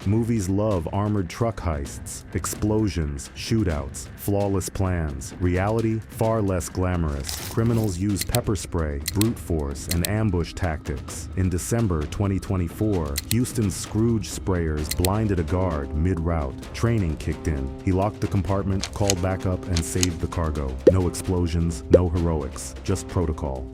Movies love armored truck heists, explosions, shootouts, flawless plans. Reality, far less glamorous. Criminals use pepper spray, brute force, and ambush tactics. In December 2024, Houston's Scrooge sprayers blinded a guard mid-route. Training kicked in. He locked the compartment, called back up, and saved the cargo. No explosions, no heroics, just protocol.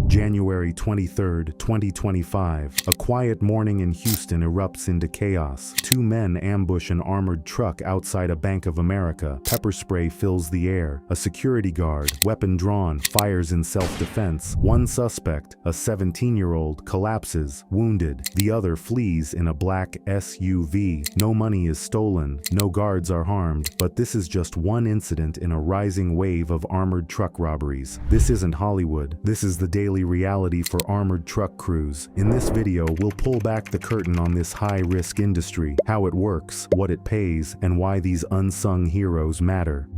January 23, 2025. A quiet morning in Houston erupts into chaos. Two men ambush an armored truck outside a Bank of America. Pepper spray fills the air. A security guard, weapon drawn, fires in self-defense. One suspect, a 17-year-old, collapses, wounded. The other flees in a black SUV. No money is stolen. No guards are harmed. But this is just one incident in a rising wave of armored truck robberies. This isn't Hollywood. This is the daily reality for armored truck crews. In this video, we'll pull back the curtain on this high-risk industry, how it works, what it pays, and why these unsung heroes matter.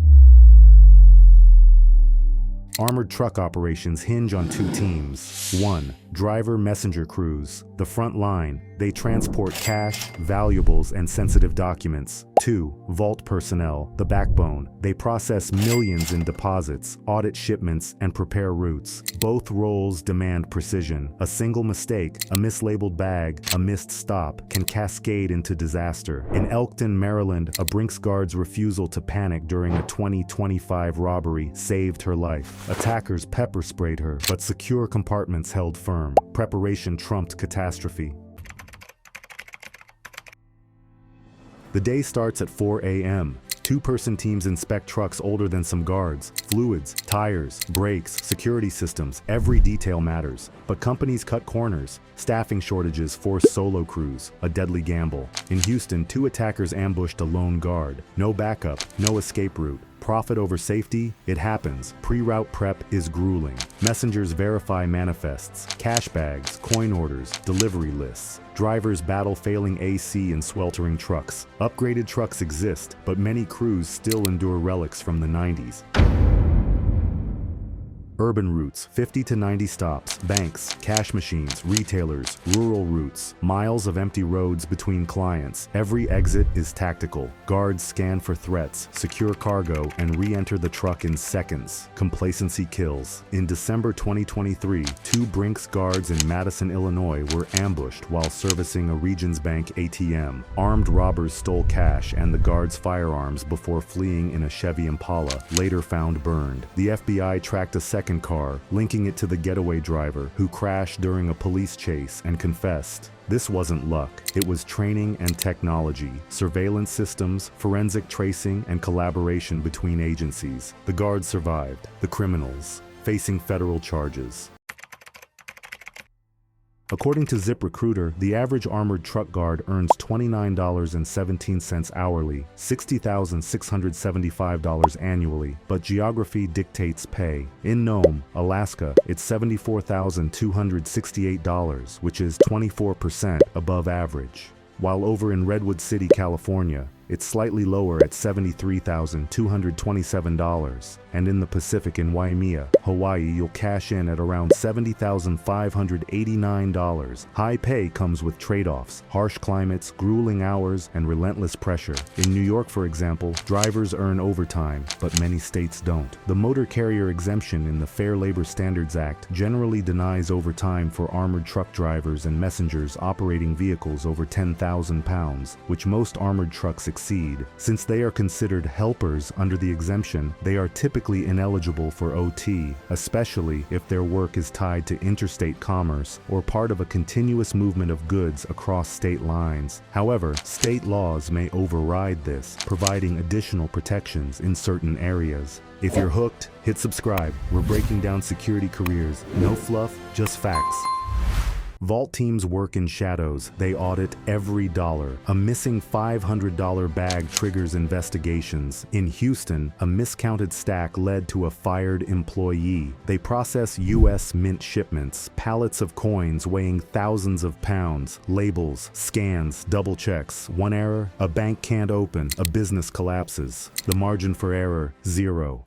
Armored truck operations hinge on two teams. 1. Driver messenger crews. The front line. They transport cash, valuables, and sensitive documents. 2. Vault personnel. The backbone. They process millions in deposits, audit shipments, and prepare routes. Both roles demand precision. A single mistake, a mislabeled bag, a missed stop, can cascade into disaster. In Elkton, Maryland, a Brinks guard's refusal to panic during a 2025 robbery saved her life. Attackers pepper sprayed her, but secure compartments held firm. Preparation trumped catastrophe. The day starts at 4 a.m. Two-person teams inspect trucks older than some guards. Fluids, tires, brakes, security systems, every detail matters. But companies cut corners. Staffing shortages force solo crews, a deadly gamble. In Houston, two attackers ambushed a lone guard. No backup, no escape route. Profit over safety? It happens. Pre-route prep is grueling. Messengers verify manifests, cash bags, coin orders, delivery lists. Drivers battle failing AC and sweltering trucks. Upgraded trucks exist, but many crews still endure relics from the 90s. Urban routes, 50 to 90 stops, banks, cash machines, retailers, rural routes, miles of empty roads between clients. Every exit is tactical. Guards scan for threats, secure cargo, and re-enter the truck in seconds. Complacency kills. In December 2023, two Brinks guards in Madison, Illinois were ambushed while servicing a Regions Bank ATM. Armed robbers stole cash and the guards' firearms before fleeing in a Chevy Impala, later found burned. The FBI tracked a second car, linking it to the getaway driver, who crashed during a police chase and confessed. This wasn't luck. It was training and technology, surveillance systems, forensic tracing, and collaboration between agencies. The guards survived. The criminals, facing federal charges. According to ZipRecruiter, the average armored truck guard earns $29.17 hourly, $60,675 annually, but geography dictates pay. In Nome, Alaska, it's $74,268, which is 24% above average. While over in Redwood City, California, it's slightly lower at $73,227, and in the Pacific in Waimea, Hawaii, you'll cash in at around $70,589. High pay comes with trade-offs, harsh climates, grueling hours, and relentless pressure. In New York, for example, drivers earn overtime, but many states don't. The motor carrier exemption in the Fair Labor Standards Act generally denies overtime for armored truck drivers and messengers operating vehicles over 10,000 pounds, which most armored trucks exceed. Since they are considered helpers under the exemption, they are typically ineligible for OT, especially if their work is tied to interstate commerce or part of a continuous movement of goods across state lines. However, state laws may override this, providing additional protections in certain areas. If you're hooked, hit subscribe. We're breaking down security careers. No fluff, just facts. Vault teams work in shadows. They audit every dollar. A missing $500 bag triggers investigations. In Houston, a miscounted stack led to a fired employee. They process U.S. Mint shipments, pallets of coins weighing thousands of pounds, labels, scans, double checks. One error, a bank can't open, a business collapses. The margin for error, 0.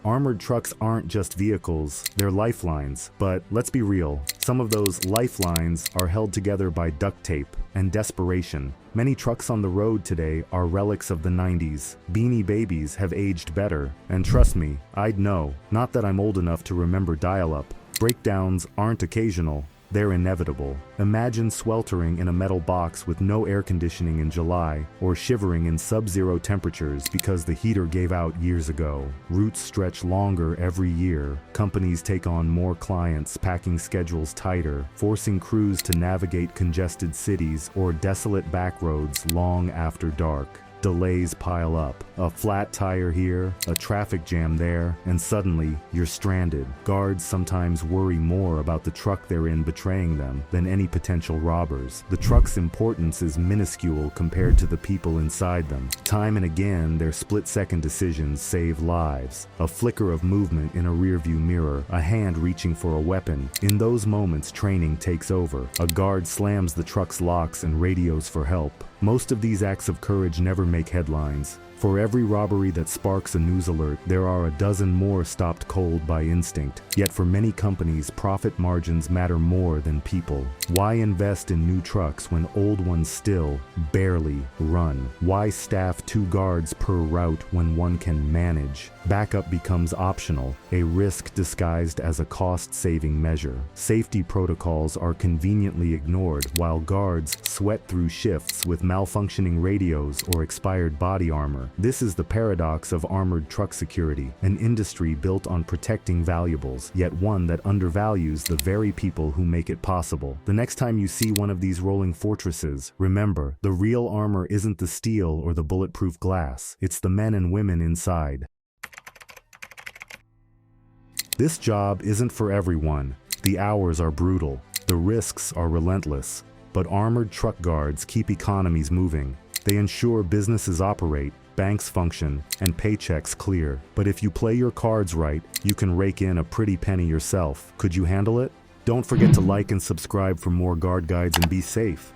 Armored trucks aren't just vehicles, they're lifelines. But let's be real, some of those lifelines are held together by duct tape and desperation. Many trucks on the road today are relics of the 90s. Beanie Babies have aged better. And trust me, I'd know. Not that I'm old enough to remember dial-up. Breakdowns aren't occasional. They're inevitable. Imagine sweltering in a metal box with no air conditioning in July, or shivering in sub-zero temperatures because the heater gave out years ago. Routes stretch longer every year. Companies take on more clients, packing schedules tighter, forcing crews to navigate congested cities or desolate back roads long after dark. Delays pile up. A flat tire here, a traffic jam there, and suddenly you're stranded. Guards sometimes worry more about the truck they're in betraying them than any potential robbers. The truck's importance is minuscule compared to the people inside them. Time and again, their split-second decisions save lives. A flicker of movement in a rearview mirror, a hand reaching for a weapon. In those moments, training takes over. A guard slams the truck's locks and radios for help. Most of these acts of courage never make headlines. For every robbery that sparks a news alert, there are a dozen more stopped cold by instinct. Yet for many companies, profit margins matter more than people. Why invest in new trucks when old ones still barely run? Why staff 2 guards per route when one can manage? Backup becomes optional, a risk disguised as a cost-saving measure. Safety protocols are conveniently ignored while guards sweat through shifts with malfunctioning radios or expired body armor. This is the paradox of armored truck security, an industry built on protecting valuables, yet one that undervalues the very people who make it possible. The next time you see one of these rolling fortresses, remember, the real armor isn't the steel or the bulletproof glass. It's the men and women inside. This job isn't for everyone. The hours are brutal. The risks are relentless. But armored truck guards keep economies moving. They ensure businesses operate, banks function, and paychecks clear. But if you play your cards right, you can rake in a pretty penny yourself. Could you handle it? Don't forget to like and subscribe for more guard guides and be safe.